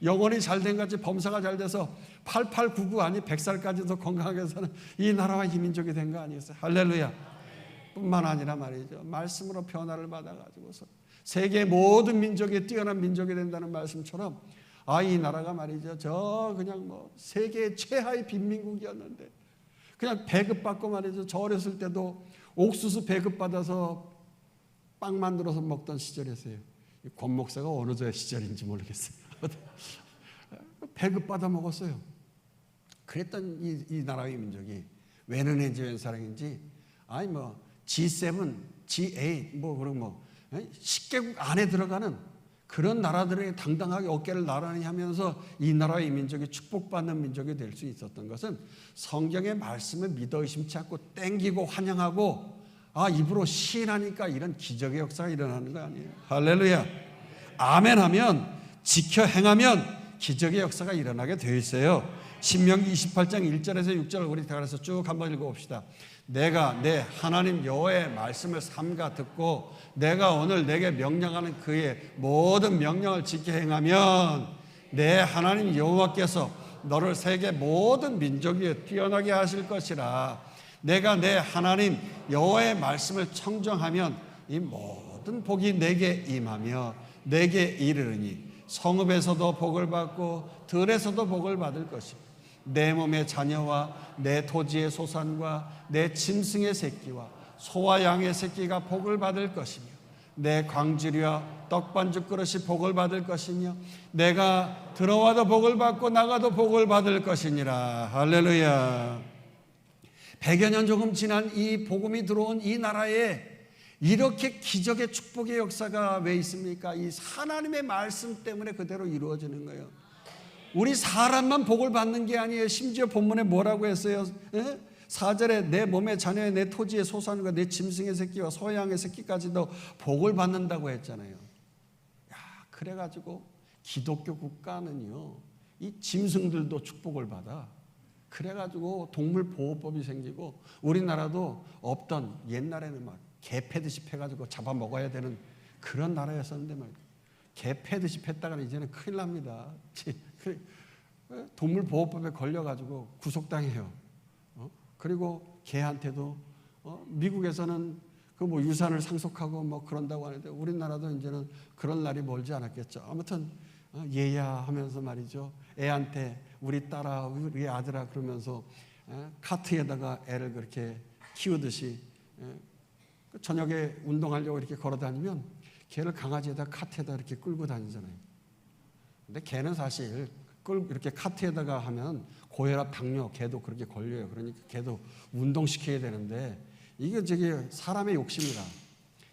영혼이 잘 된 같이 범사가 잘 돼서 8899 아니 100살까지도 건강하게 사는 이 나라와 이 민족이 된 거 아니겠어요? 할렐루야. 뿐만 아니라 말이죠. 말씀으로 변화를 받아가지고서 세계 모든 민족이 뛰어난 민족이 된다는 말씀처럼 이 나라가 말이죠. 저 그냥 뭐 세계 최하의 빈민국이었는데 그냥 배급받고 말이죠. 저 어렸을 때도 옥수수 배급받아서 빵 만들어서 먹던 시절이었어요. 권 목사가 어느 저 시절인지 모르겠어요. 배급받아 먹었어요. 그랬던 이 나라의 민족이 웬은인지 웬 사랑인지 아니 뭐 G7, G8 뭐 그런 뭐 10개국 안에 들어가는 그런 나라들에게 당당하게 어깨를 나란히 하면서 이 나라의 민족이 축복받는 민족이 될 수 있었던 것은 성경의 말씀을 믿어 의심치 않고 땡기고 환영하고 입으로 시인하니까 이런 기적의 역사가 일어나는 거 아니에요. 할렐루야. 아멘 하면 지켜 행하면 기적의 역사가 일어나게 되어 있어요. 신명기 28장 1절에서 6절을 우리 다 그래서 쭉 한번 읽어봅시다. 내가 내 하나님 여호와의 말씀을 삼가 듣고 내가 오늘 내게 명령하는 그의 모든 명령을 지켜 행하면 내 하나님 여호와께서 너를 세계 모든 민족 위에 뛰어나게 하실 것이라. 내가 내 하나님 여호와의 말씀을 청정하면 이 모든 복이 내게 임하며 내게 이르르니 성읍에서도 복을 받고 들에서도 복을 받을 것이며 내 몸의 자녀와 내 토지의 소산과 내 짐승의 새끼와 소와 양의 새끼가 복을 받을 것이며 내 광주리와 떡반죽 그릇이 복을 받을 것이며 내가 들어와도 복을 받고 나가도 복을 받을 것이니라. 할렐루야. 100여 년 조금 지난 이 복음이 들어온 이 나라에 이렇게 기적의 축복의 역사가 왜 있습니까? 이 하나님의 말씀 때문에 그대로 이루어지는 거예요. 우리 사람만 복을 받는 게 아니에요. 심지어 본문에 뭐라고 했어요? 4절에 내 몸의 자녀의 내 토지의 소산과 내 짐승의 새끼와 소양의 새끼까지도 복을 받는다고 했잖아요. 그래가지고 기독교 국가는요, 이 짐승들도 축복을 받아. 그래가지고 동물보호법이 생기고 우리나라도 없던 옛날에는 막 개 패듯이 패가지고 잡아먹어야 되는 그런 나라였었는데 말이에요. 개 패듯이 팼다가는 이제는 큰일 납니다. 동물보호법에 걸려가지고 구속당해요. 그리고 개한테도 미국에서는 그 뭐 유산을 상속하고 뭐 그런다고 하는데 우리나라도 이제는 그런 날이 멀지 않았겠죠. 아무튼 얘야 하면서 말이죠. 애한테 우리 딸아, 우리 아들아 그러면서 카트에다가 애를 그렇게 키우듯이 저녁에 운동하려고 이렇게 걸어 다니면 개를 강아지에다 카트에다 이렇게 끌고 다니잖아요. 근데 개는 사실 이렇게 카트에다가 하면 고혈압, 당뇨, 개도 그렇게 걸려요. 그러니까 개도 운동시켜야 되는데 이게 저게 사람의 욕심이라.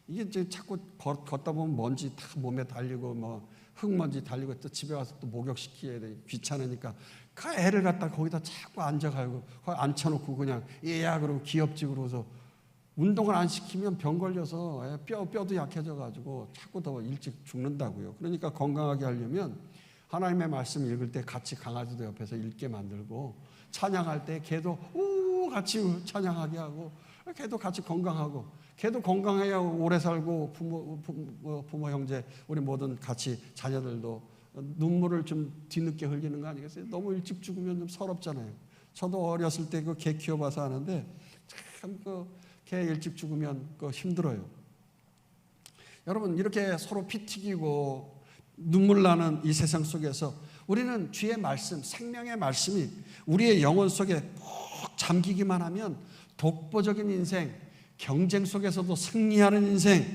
이게 이제 자꾸 걷다 보면 먼지 다 몸에 달리고 뭐 흙먼지 달리고 또 집에 와서 또 목욕시켜야 돼. 귀찮으니까 그 애를 갖다 거기다 자꾸 앉아가지고 앉혀놓고 그냥 얘야 그러고 귀엽지 그러고서 운동을 안 시키면 병 걸려서 뼈도 약해져가지고 자꾸 더 일찍 죽는다고요. 그러니까 건강하게 하려면 하나님의 말씀 읽을 때 같이 강아지도 옆에서 읽게 만들고 찬양할 때 개도 우 같이 찬양하게 하고 개도 같이 건강하고 개도 건강해야 오래 살고 부모 형제 우리 모든 같이 자녀들도 눈물을 좀 뒤늦게 흘리는 거 아니겠어요? 너무 일찍 죽으면 좀 서럽잖아요. 저도 어렸을 때 그 개 키워봐서 아는데 참 그 개 일찍 죽으면 그 힘들어요. 여러분 이렇게 서로 피 튀기고 눈물 나는 이 세상 속에서 우리는 주의 말씀, 생명의 말씀이 우리의 영혼 속에 푹 잠기기만 하면 독보적인 인생, 경쟁 속에서도 승리하는 인생,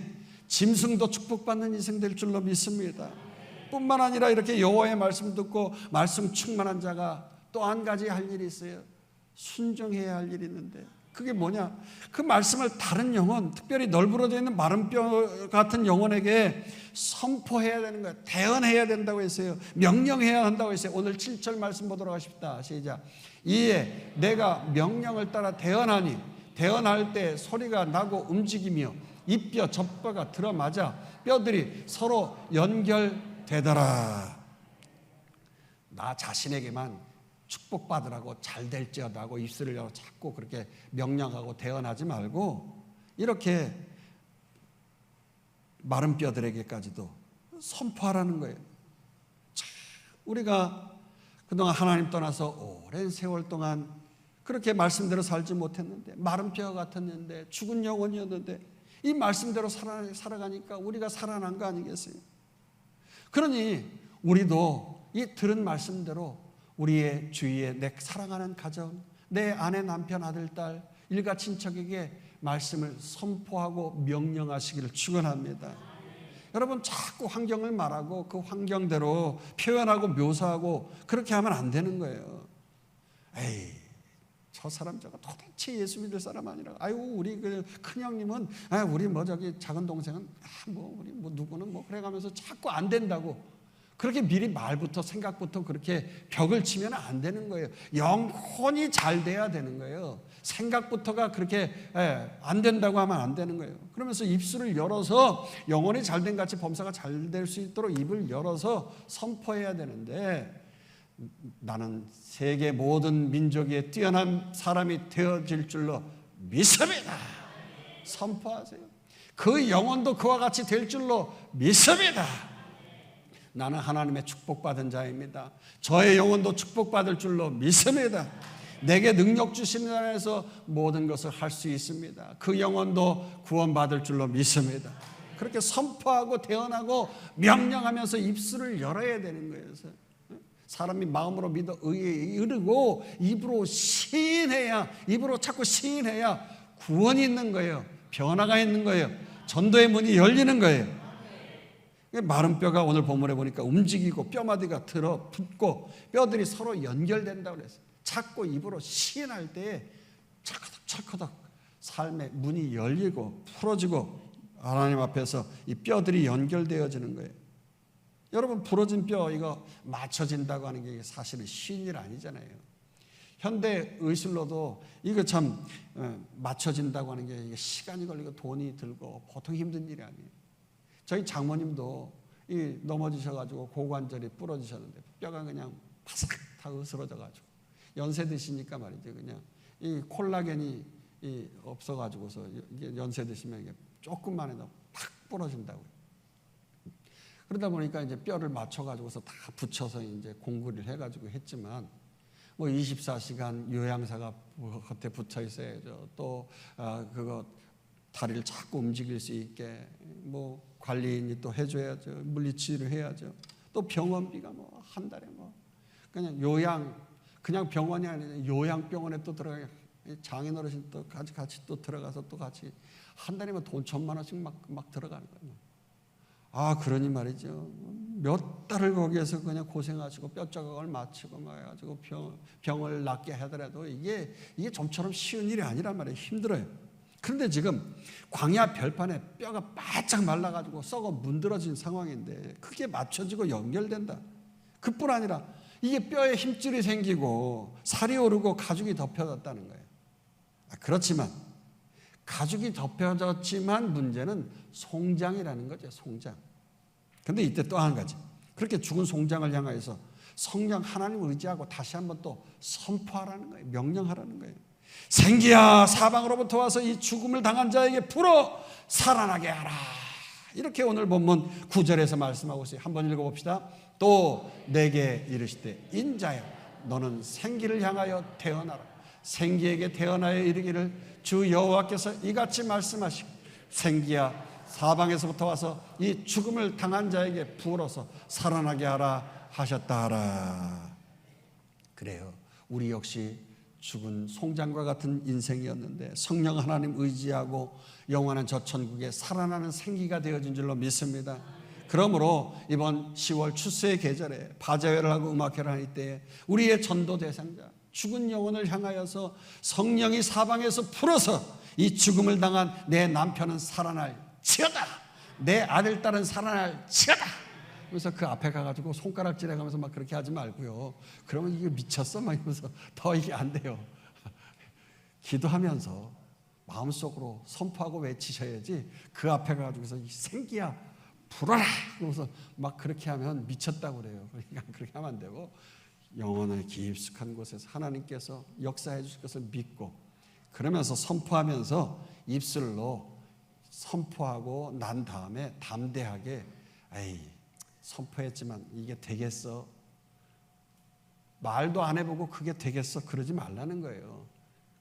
짐승도 축복받는 인생 될 줄로 믿습니다. 뿐만 아니라 이렇게 여호와의 말씀 듣고 말씀 충만한 자가 또 한 가지 할 일이 있어요. 순종해야 할 일이 있는데 그게 뭐냐? 그 말씀을 다른 영혼, 특별히 널브러져 있는 마른 뼈 같은 영혼에게 선포해야 되는 거예요. 대언해야 된다고 했어요. 명령해야 한다고 했어요. 오늘 7절 말씀 보도록 하십시다. 시작. 이에 내가 명령을 따라 대언하니 대언할 때 소리가 나고 움직이며 이 뼈 저 뼈가 들어맞아 뼈들이 서로 연결되더라. 나 자신에게만 축복받으라고 잘 될지어다 하고 입술을 열어 자꾸 그렇게 명령하고 대언하지 말고 이렇게 마른 뼈들에게까지도 선포하라는 거예요. 우리가 그동안 하나님 떠나서 오랜 세월 동안 그렇게 말씀대로 살지 못했는데 마른 뼈 같았는데 죽은 영혼이었는데 이 말씀대로 살아가니까 우리가 살아난 거 아니겠어요? 그러니 우리도 이 들은 말씀대로 우리의 주위에 내 사랑하는 가정, 내 아내, 남편, 아들, 딸, 일가 친척에게 말씀을 선포하고 명령하시기를 축원합니다. 여러분 자꾸 환경을 말하고 그 환경대로 표현하고 묘사하고 그렇게 하면 안 되는 거예요. 에이, 저 사람 저거 도대체 예수 믿을 사람 아니라. 아유, 우리 그 큰형님은, 우리 뭐 저기 작은 동생은, 우리 뭐 누구는 뭐 그래가면서 자꾸 안 된다고. 그렇게 미리 말부터 생각부터 그렇게 벽을 치면 안 되는 거예요. 영혼이 잘 돼야 되는 거예요. 생각부터가 그렇게 안 된다고 하면 안 되는 거예요. 그러면서 입술을 열어서 영혼이 잘된 같이 범사가 잘 될 수 있도록 입을 열어서 선포해야 되는데 나는 세계 모든 민족에 뛰어난 사람이 되어질 줄로 믿습니다. 선포하세요. 그 영혼도 그와 같이 될 줄로 믿습니다. 나는 하나님의 축복받은 자입니다. 저의 영혼도 축복받을 줄로 믿습니다. 내게 능력 주시는 안에서 모든 것을 할 수 있습니다. 그 영혼도 구원받을 줄로 믿습니다. 그렇게 선포하고 대언하고 명령하면서 입술을 열어야 되는 거예요. 사람이 마음으로 믿어 의에 이르고 입으로 시인해야, 입으로 자꾸 시인해야 구원이 있는 거예요. 변화가 있는 거예요. 전도의 문이 열리는 거예요. 마른 뼈가 오늘 본문에 보니까 움직이고 뼈마디가 들어붙고 뼈들이 서로 연결된다고 그랬어요. 자꾸 입으로 시인할 때에 찰커덕 삶의 문이 열리고 풀어지고 하나님 앞에서 이 뼈들이 연결되어지는 거예요. 여러분, 부러진 뼈 이거 맞춰진다고 하는 게 사실은 쉬운 일 아니잖아요. 현대 의술로도 이거 참 맞춰진다고 하는 게 시간이 걸리고 돈이 들고 보통 힘든 일이 아니에요. 저희 장모님도 넘어지셔가지고 고관절이 부러지셨는데 뼈가 그냥 바삭 다 으스러져가지고 연세 드시니까 말이죠. 그냥 이 콜라겐이 없어가지고서 이게 연세 드시면 이게 조금만 해도 팍 부러진다고요. 그러다 보니까 이제 뼈를 맞춰가지고서 다 붙여서 이제 공구를 해가지고 했지만 뭐 24시간 요양사가 겉에 붙어 있어야죠. 또 그거 다리를 자꾸 움직일 수 있게 뭐 관리인이 또 해줘야죠. 물리치료를 해야죠. 또 병원비가 뭐 한 달에 뭐 그냥 그냥 병원이 아니라 요양병원에 또 들어가 장인 어르신 또 같이 또 들어가서 또 같이 한 달이면 돈 1,000만 원씩 막 들어가는 거예요. 그러니 말이죠. 몇 달을 거기에서 그냥 고생하시고 뼈 자국을 맞추고 막 해가지고 병을 낫게 하더라도 이게 좀처럼 쉬운 일이 아니란 말이에요. 힘들어요. 그런데 지금 광야 별판에 뼈가 바짝 말라가지고 썩어 문드러진 상황인데 그게 맞춰지고 연결된다. 그뿐 아니라 이게 뼈에 힘줄이 생기고 살이 오르고 가죽이 덮여졌다는 거예요. 그렇지만 가죽이 덮여졌지만 문제는 송장이라는 거죠. 송장. 그런데 이때 또 한 가지. 그렇게 죽은 송장을 향하여서 성령 하나님을 의지하고 다시 한번 또 선포하라는 거예요. 명령하라는 거예요. 생기야 사방으로부터 와서 이 죽음을 당한 자에게 불어 살아나게 하라. 이렇게 오늘 본문 9절에서 말씀하고 있어요. 한번 읽어봅시다. 또 내게 이르시되 인자야 너는 생기를 향하여 태어나라. 생기에게 태어나여 이르기를 주 여호와께서 이같이 말씀하시고 생기야 사방에서부터 와서 이 죽음을 당한 자에게 불어서 살아나게 하라 하셨다 하라. 그래요. 우리 역시 죽은 송장과 같은 인생이었는데 성령 하나님 의지하고 영원한 저 천국에 살아나는 생기가 되어진 줄로 믿습니다. 그러므로 이번 10월 추수의 계절에 바자회를 하고 음악회를 할 때에 우리의 전도 대상자 죽은 영혼을 향하여서 성령이 사방에서 불어서 이 죽음을 당한 내 남편은 살아날지어다, 내 아들 딸은 살아날지어다. 그래서 그 앞에 가가지고 손가락질해 가면서 막 그렇게 하지 말고요. 그러면 이게 미쳤어 막 이러면서 더 이게 안 돼요. 기도하면서 마음속으로 선포하고 외치셔야지 그 앞에 가가지고서 생기야 불어라 그러면서 막 그렇게 하면 미쳤다고 그래요. 그러니까 그렇게 하면 안 되고 영혼의 깊숙한 곳에서 하나님께서 역사해 주실 것을 믿고 그러면서 선포하면서 입술로 선포하고 난 다음에 담대하게 에이 선포했지만 이게 되겠어? 말도 안 해보고 그게 되겠어? 그러지 말라는 거예요.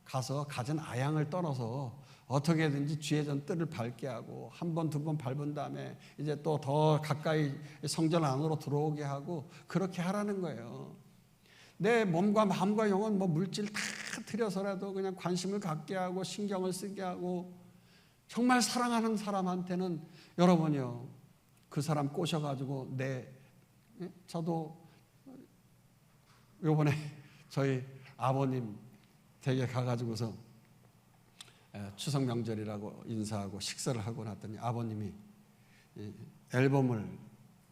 가서 가진 아양을 떨어서 어떻게든지 주의전 뜰을 밟게 하고 한 번, 두 번 밟은 다음에 이제 또 더 가까이 성전 안으로 들어오게 하고 그렇게 하라는 거예요. 내 몸과 마음과 영혼 뭐 물질 다 들여서라도 그냥 관심을 갖게 하고 신경을 쓰게 하고 정말 사랑하는 사람한테는 여러분이요 그 사람 꼬셔가지고 저도 요번에 저희 아버님 댁에 가가지고서 추석 명절이라고 인사하고 식사를 하고 났더니 아버님이 앨범을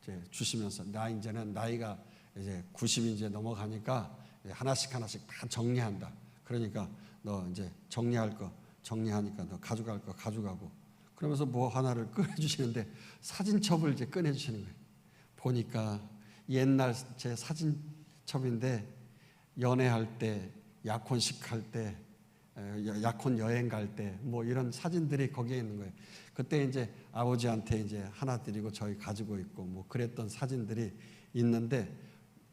이제 주시면서 이제는 나이가 이제 90이 이제 넘어가니까 하나씩 다 정리한다. 그러니까 너 이제 정리할 거 정리하니까 너 가져갈 거 가져가고 그러면서 뭐 하나를 꺼내주시는데 사진첩을 이제 꺼내주시는 거예요. 보니까 옛날 제 사진첩인데 연애할 때 약혼식 할 때 약혼 여행 갈 때 뭐 이런 사진들이 거기에 있는 거예요. 그때 이제 아버지한테 이제 하나 드리고 저희 가지고 있고 뭐 그랬던 사진들이 있는데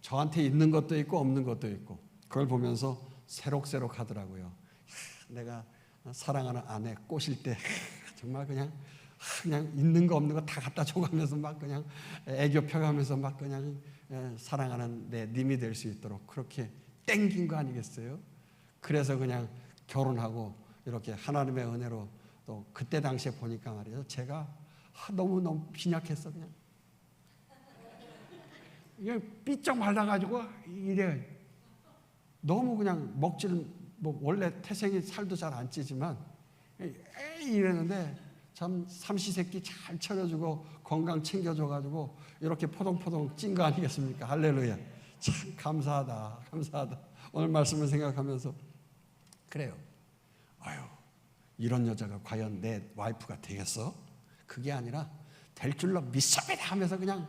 저한테 있는 것도 있고 없는 것도 있고 그걸 보면서 새록새록 하더라고요. 내가 사랑하는 아내 꼬실 때 정말 그냥 있는 거 없는 거 다 갖다 줘가면서 막 그냥 애교 펴가면서 막 그냥 사랑하는 내 님이 될 수 있도록 그렇게 땡긴 거 아니겠어요? 그래서 그냥 결혼하고 이렇게 하나님의 은혜로 또 그때 당시에 보니까 말이죠. 제가 너무 빈약했어 그냥. 이게 삐쩍 말라가지고 이래 너무 그냥 먹질 뭐 원래 태생이 살도 잘 안 찌지만 이랬는데 참 삼시세끼 잘 차려주고 건강 챙겨줘가지고 이렇게 포동포동 찐 거 아니겠습니까? 할렐루야. 참 감사하다. 오늘 말씀을 생각하면서 그래요. 아유 이런 여자가 과연 내 와이프가 되겠어? 그게 아니라 될 줄로 믿습니다 하면서 그냥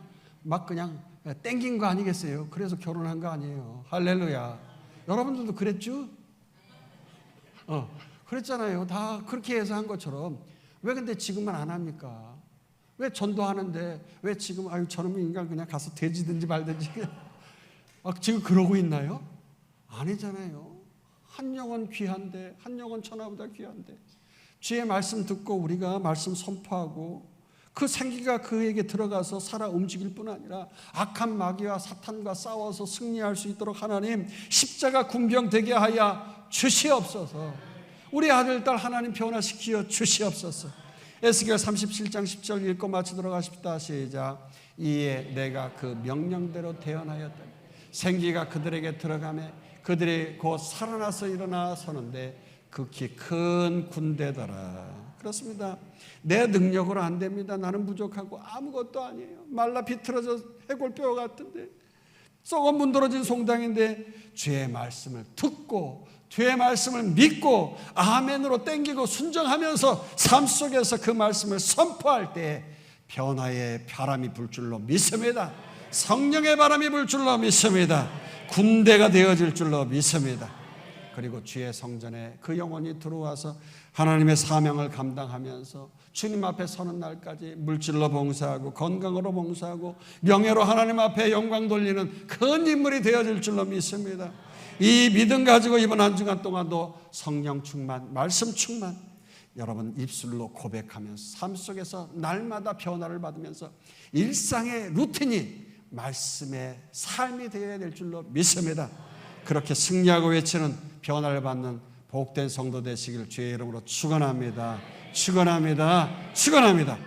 땡긴 거 아니겠어요? 그래서 결혼한 거 아니에요. 할렐루야. 여러분들도 그랬죠? 그랬잖아요. 다 그렇게 해서 한 것처럼 왜 근데 지금은 안 합니까? 왜 전도하는데 왜 지금 저놈의 인간 그냥 가서 돼지든지 말든지 지금 그러고 있나요? 아니잖아요. 한 영혼 귀한데 한 영혼 천하보다 귀한데 주의 말씀 듣고 우리가 말씀 선포하고 그 생기가 그에게 들어가서 살아 움직일 뿐 아니라 악한 마귀와 사탄과 싸워서 승리할 수 있도록 하나님 십자가 군병되게 하여 주시옵소서. 우리 아들 딸 하나님 변화시키어 주시옵소서. 에스겔 37장 10절 읽고 마치도록 하십시다. 시작. 이에 내가 그 명령대로 태어나였다. 생기가 그들에게 들어가매 그들이 곧 살아나서 일어나 서는데 극히 큰 군대더라. 그렇습니다. 내 능력으로 안 됩니다. 나는 부족하고 아무것도 아니에요. 말라 비틀어져 해골뼈 같은데 썩어 문드러진 송당인데 주의 말씀을 듣고 주의 말씀을 믿고 아멘으로 땡기고 순종하면서 삶 속에서 그 말씀을 선포할 때 변화의 바람이 불 줄로 믿습니다. 성령의 바람이 불 줄로 믿습니다. 군대가 되어질 줄로 믿습니다. 그리고 주의 성전에 그 영혼이 들어와서 하나님의 사명을 감당하면서 주님 앞에 서는 날까지 물질로 봉사하고 건강으로 봉사하고 명예로 하나님 앞에 영광 돌리는 큰 인물이 되어질 줄로 믿습니다. 이 믿음 가지고 이번 한 주간 동안도 성령 충만, 말씀 충만 여러분 입술로 고백하면서 삶 속에서 날마다 변화를 받으면서 일상의 루틴이 말씀의 삶이 되어야 될 줄로 믿습니다. 그렇게 승리하고 외치는 변화를 받는 복된 성도 되시길 주의 이름으로 축원합니다. 축원합니다. 축원합니다.